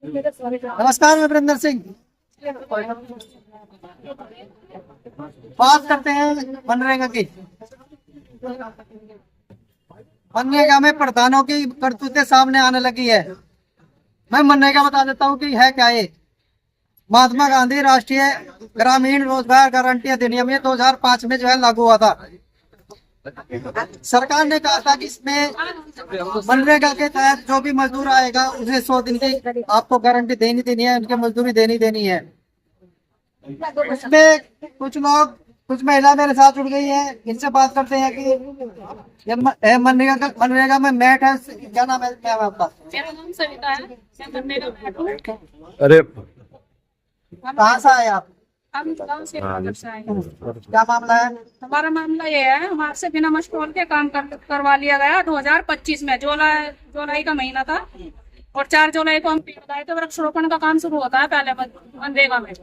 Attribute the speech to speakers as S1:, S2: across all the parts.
S1: नमस्कार, मैं वीरेंद्र सिंह। बात करते हैं मनरेगा की। मनरेगा में प्रधानों की करतूतें सामने आने लगी है। मैं मनरेगा बता देता हूँ कि है क्या ये। महात्मा गांधी राष्ट्रीय ग्रामीण रोजगार गारंटी अधिनियम ये 2005 में जो है लागू हुआ था। सरकार ने कहा था कि इसमें मनरेगा के तहत जो भी मजदूर आएगा उसे 100 दिन की आपको गारंटी देनी है, उनकी मजदूरी देनी है। इसमें कुछ महिला मेरे साथ जुड़ गई है, इनसे बात करते हैं कि मनरेगा में मैट है। क्या नाम है आपका?
S2: मेरा नाम सविता है। मैं मनरेगा में हूँ।
S3: अरे
S1: कहाँ से आए आप?
S2: हम गाँव से नगर से आए हैं।
S1: क्या मामला है?
S2: हमारा मामला ये है, हमारे से बिना मशकोल के काम करवा लिया गया 2025 में। जुलाई का महीना था और 4 जुलाई को हम पेड़ लगाए थे। वृक्षारोपण का काम शुरू होता है पहले मनरेगा में।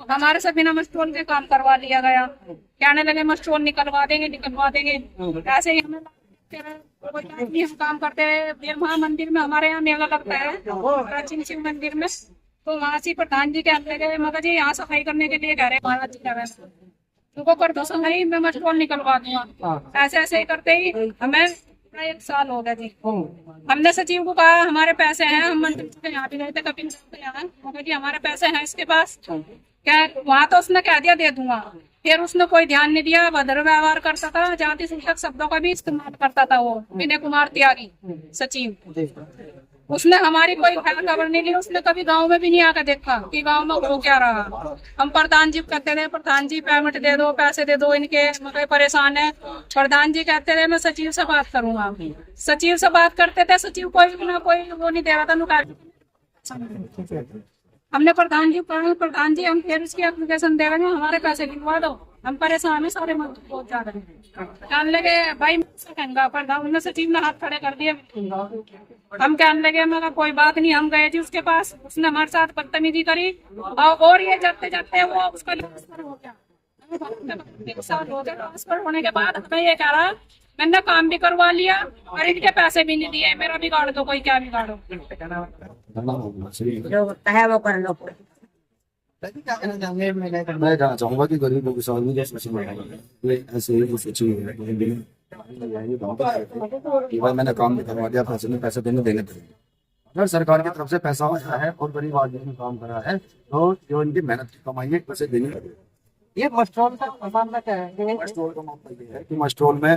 S2: हमारे से बिना मशकोल के काम करवा लिया गया। कहने लगे मशकोल निकलवा देंगे। ऐसे ही हमें हम काम करते हैं। मंदिर में हमारे यहाँ मेला लगता है, प्राचीन शिव मंदिर में। तो वहाँ से प्रधान जी के अंदर गए, मगर जी यहाँ सफाई करने के लिए कह रहे महाराज जी कह रहे हैं तुमको कर दो सफाई, मैं मशकोल निकलवा दूंगा। ऐसे ही करते ही हमें 1 साल हो गया जी। हमने सचिव को कहा हमारे पैसे हैं, हम मंत्री जी के यहाँ भी गए थे, कपिल के यहाँ, मगर जी हमारे पैसे हैं इसके पास। क्या वहाँ तो उसने कह दिया दे दूंगा, फिर उसने कोई ध्यान नहीं दिया। भद्र व्यवहार करता था, जाति सूचक शब्दों का भी इस्तेमाल करता था वो विनय कुमार त्यागी सचिव। उसने हमारी कोई खबर नहीं ली। उसने कभी गांव में भी नहीं आकर देखा कि गांव में हो क्या रहा। हम प्रधान जी कहते थे प्रधान जी पेमेंट दे दो, पैसे दे दो, इनके मतलब परेशान है। प्रधान जी कहते थे मैं सचिव से बात करूंगा। सचिव से बात करते थे, सचिव कोई ना कोई वो नहीं दे रहा था। हमने प्रधान जी हम फिर उसकी एप्लीकेशन दे रहे हैं, हमारे पैसे गिनवा दो। हम परेशान है, सारे मजदूर बहुत ज्यादा कहने लगे भाई कहूंगा। प्रधान ने सचिव ने हाथ खड़े कर दिए। हम कहने लगे मगर कोई बात नहीं। हम गए जी उसके पास, उसने हमारे साथ बदतमीजी करी और ये जाते जाते वो उसका ट्रांसफर हो गया। 1 साल हो गया। ट्रांसफर होने के बाद हमें ये कह रहा मैंने काम भी करवा लिया और इनके पैसे भी नहीं दिए, मेरा बिगाड़ दो, कोई क्या बिगाड़ो।
S4: जो होता है वो कर लो।
S3: मैं कहना चाहूंगा कि गरीबों के साथ भी ऐसे ही कि भाई मैंने काम भी करवा दिया, पैसे देने पड़ेंगे। अगर सरकार की तरफ से पैसा आया है और गरीब आदमी ने काम करा है तो जो इनकी मेहनत की कमाई है पैसे देने पड़ेंगे।
S1: ये मस्ट्रोल का मामला क्या है?
S3: मस्ट्रोल का मामला ये है कि मस्ट्रोल में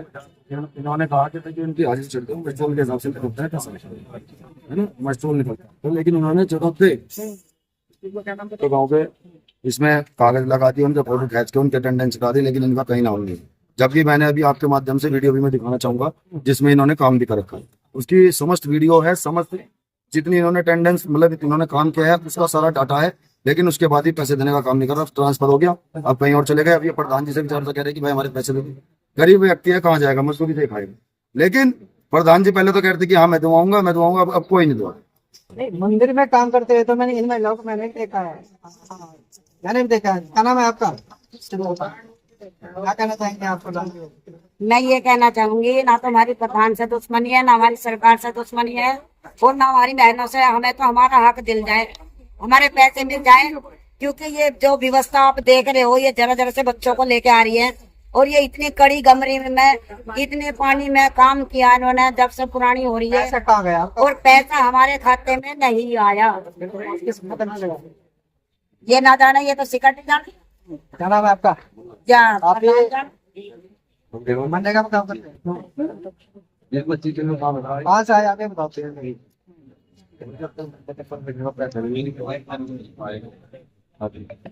S3: इन्होंने कहा कि जो इनकी हाजिरी चलती है मस्ट्रोल के हिसाब से निकलता है पैसा, है ना, मस्ट्रोल निकलता है। तो लेकिन उन्होंने जरूरत थे तो गाँव पे इसमें कागज लगा दिए, उनके फोटो खींच के उनके अटेंडेंस करा दी, लेकिन इनका कहीं नाम नहीं। जबकि मैंने अभी आपके माध्यम से वीडियो भी मैं दिखाना चाहूंगा जिसमें इन्होंने काम भी कर रखा है। उसकी समस्त वीडियो है, समस्त जितनी इन्होंने अटेंडेंस मतलब इन्होंने काम किया है उसका सारा डाटा है, लेकिन उसके बाद ही पैसे देने का काम नहीं कर रहा। ट्रांसफर हो गया, अब कहीं और चले गए। अब ये प्रधान जी से विचार कह रहे कि भाई हमारे पैसे दे। गरीब व्यक्ति है, कहाँ जाएगा, मजदूरी से खाएगा। लेकिन प्रधान जी पहले तो कहते कि हाँ मैं दुआऊंगा। अब कोई नहीं दुआ।
S1: नहीं, मंदिर में काम करते हैं तो मैंने इन महिलाओं को मैंने देखा है, मैंने भी देखा है। क्या नाम है आपका? क्या कहना चाहेंगे आपको?
S4: मैं ये कहना चाहूंगी ना तो हमारी प्रधान से दुश्मनी है, ना हमारी सरकार से दुश्मनी है, और ना हमारी मेहनत से। हमें तो हमारा हक दिल जाए, हमारे पैसे मिल जाए। क्योंकि ये जो व्यवस्था आप देख रहे हो, ये जरा जरा से बच्चों को लेके आ रही है, और ये इतनी कड़ी गमरी में इतने पानी में काम किया इन्होंने, जब से पुरानी हो रही है।
S1: पैसा कहाँ गया?
S4: और पैसा हमारे खाते में नहीं आया। ये ना जाना, ये तो सिकट जाना।
S1: क्या नाम है आपका?
S4: क्या
S1: आप मनरेगा में काम करते हैं? कहाँ से आए आप ये बताते हैं।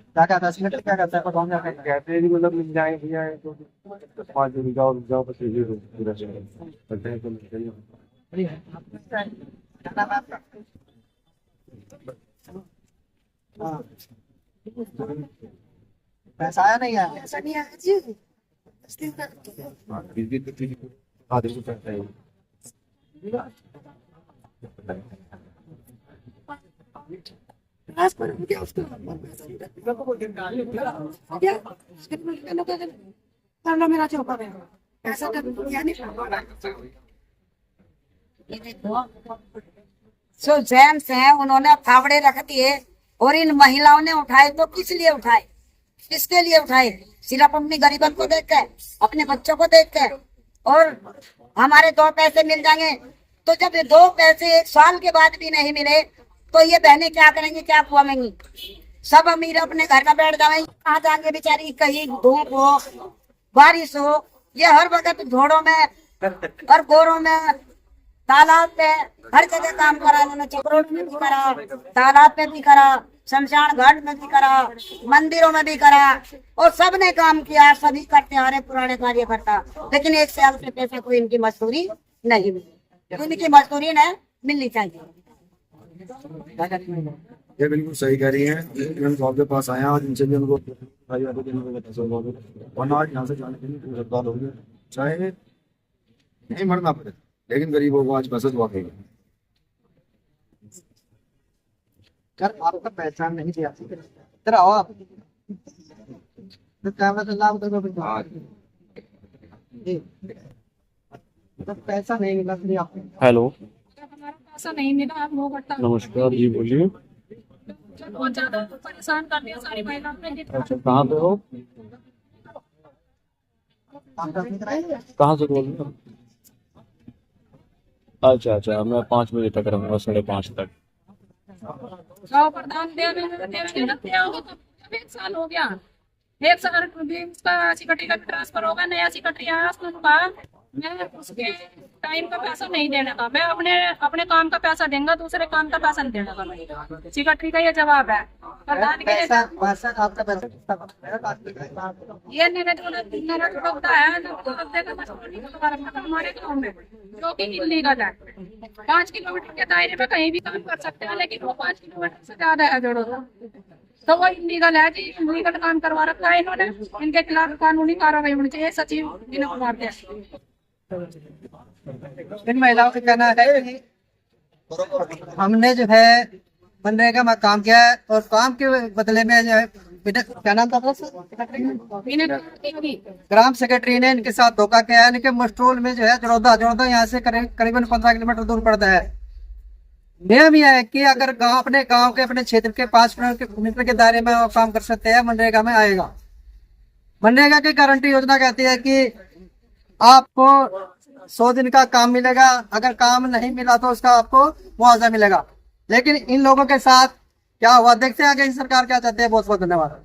S1: क्या कहता है सिलेक्ट, क्या कहता है प्रधान?
S3: कहते हैं मतलब मिल जाएंगे तो 5 दिन जाओ बस ये
S1: क्या नाम है आपका? हाँ। पैसा आया नहीं आया?
S4: पैसा नहीं आया जी। मेरा चौका पैसा जो जेंट्स हैं उन्होंने फावड़े रख दिए और इन महिलाओं ने उठाए, तो किस लिए उठाए, किसके लिए उठाए? सिर्फ अपनी गरीबन को देख कर, अपने बच्चों को देख कर। और हमारे 2 पैसे मिल जाएंगे, तो जब ये 2 पैसे 1 साल के बाद भी नहीं मिले तो ये बहनें क्या करेंगी, क्या खुआएंगी? सब अमीर अपने घर में बैठ जाएंगे, कहाँ जाएंगे बेचारी? कहीं धूप हो, बारिश हो, ये हर वक्त झोड़ों में और गोरों में, तालाब पे, हर जगह काम करा इन्होंने। चक्रों में भी करा, तालाब पे भी करा, शमशान घाट में भी करा, मंदिरों में भी करा, और सबने काम किया, सभी करते आ रहे पुराने कार्यकर्ता। लेकिन 1 साल से पैसा कोई इनकी मजदूरी नहीं मिली, इनकी मजदूरी ने मिलनी चाहिए।
S3: ये बिल्कुल सही कह रही हैं। हम साहब के पास आए हैं आज, इनसे भी उनको वरना आज यहाँ से जाने के लिए कोई हड़ताल होगी, चाहे नहीं मरना पड़े, लेकिन गरीबों को आज बसत वाकई
S1: कर आपका पहचान नहीं दिया। इधर आओ आप, तो कैमरा से लाभ दो जी। तो पैसा नहीं मिला फिर आपको?
S5: हेलो,
S2: हमारा पैसा नहीं मिला, आप लोग हड़ताल
S5: नमस्कार जी, बोलिए।
S2: बहुत ज्यादा परेशान कर दिया सारी महिलाओं ने।
S5: अच्छा, कहाँ पे हो? कहाँ से बोल रहे हो? अच्छा, मैं 5 बजे तक रहूँगा, 5:30 तक।
S2: गाँव प्रधान देते हो तो 1 साल हो गया। 1 साल भी उसका सिक्योरिटी का ट्रांसफर होगा, नया सिक्योरिटी आया, उसने कहा मैं उसके टाइम का पैसा नहीं देने का, मैं अपने काम का पैसा देंगे, दूसरे काम का पैसा नहीं देने का। सिक्योरिटी का ये जवाब है। प्रधान के
S1: पैसा आपका पैसा कितना का?
S2: ये होता है हमारे गाँव में, जो कि इलीगल है। 5 किलोमीटर के दायरे में कहीं भी काम कर सकते हैं, लेकिन वो 5 किलोमीटर से ज्यादा है जोड़ो तो वो इलीगल है जी। इलीगल काम करवा रखा है इन्होंने, इनके खिलाफ कानूनी कार्रवाई होनी चाहिए। सचिव विनय कुमार देव।
S1: इन महिलाओं का कहना है कि हमने जो है मनरेगा में काम किया है, और काम के बदले में जो है क्या नाम था ग्राम सेक्रेटरी ने इनके साथ धोखा किया है। इनके मस्ट्रोल में जो है जड़ौदा यहाँ से करीबन 15 किलोमीटर दूर पड़ता है। नियम यह है कि अगर अपने गांव के, अपने क्षेत्र के 5 किलोमीटर के दायरे में काम कर सकते हैं, मनरेगा में आएगा। मनरेगा की गारंटी योजना कहती है कि आपको 100 दिन का काम मिलेगा, अगर काम नहीं मिला तो उसका आपको मुआवजा मिलेगा। लेकिन इन लोगों के साथ क्या हुआ, देखते हैं आगे सरकार क्या चाहती है। बहुत बहुत धन्यवाद।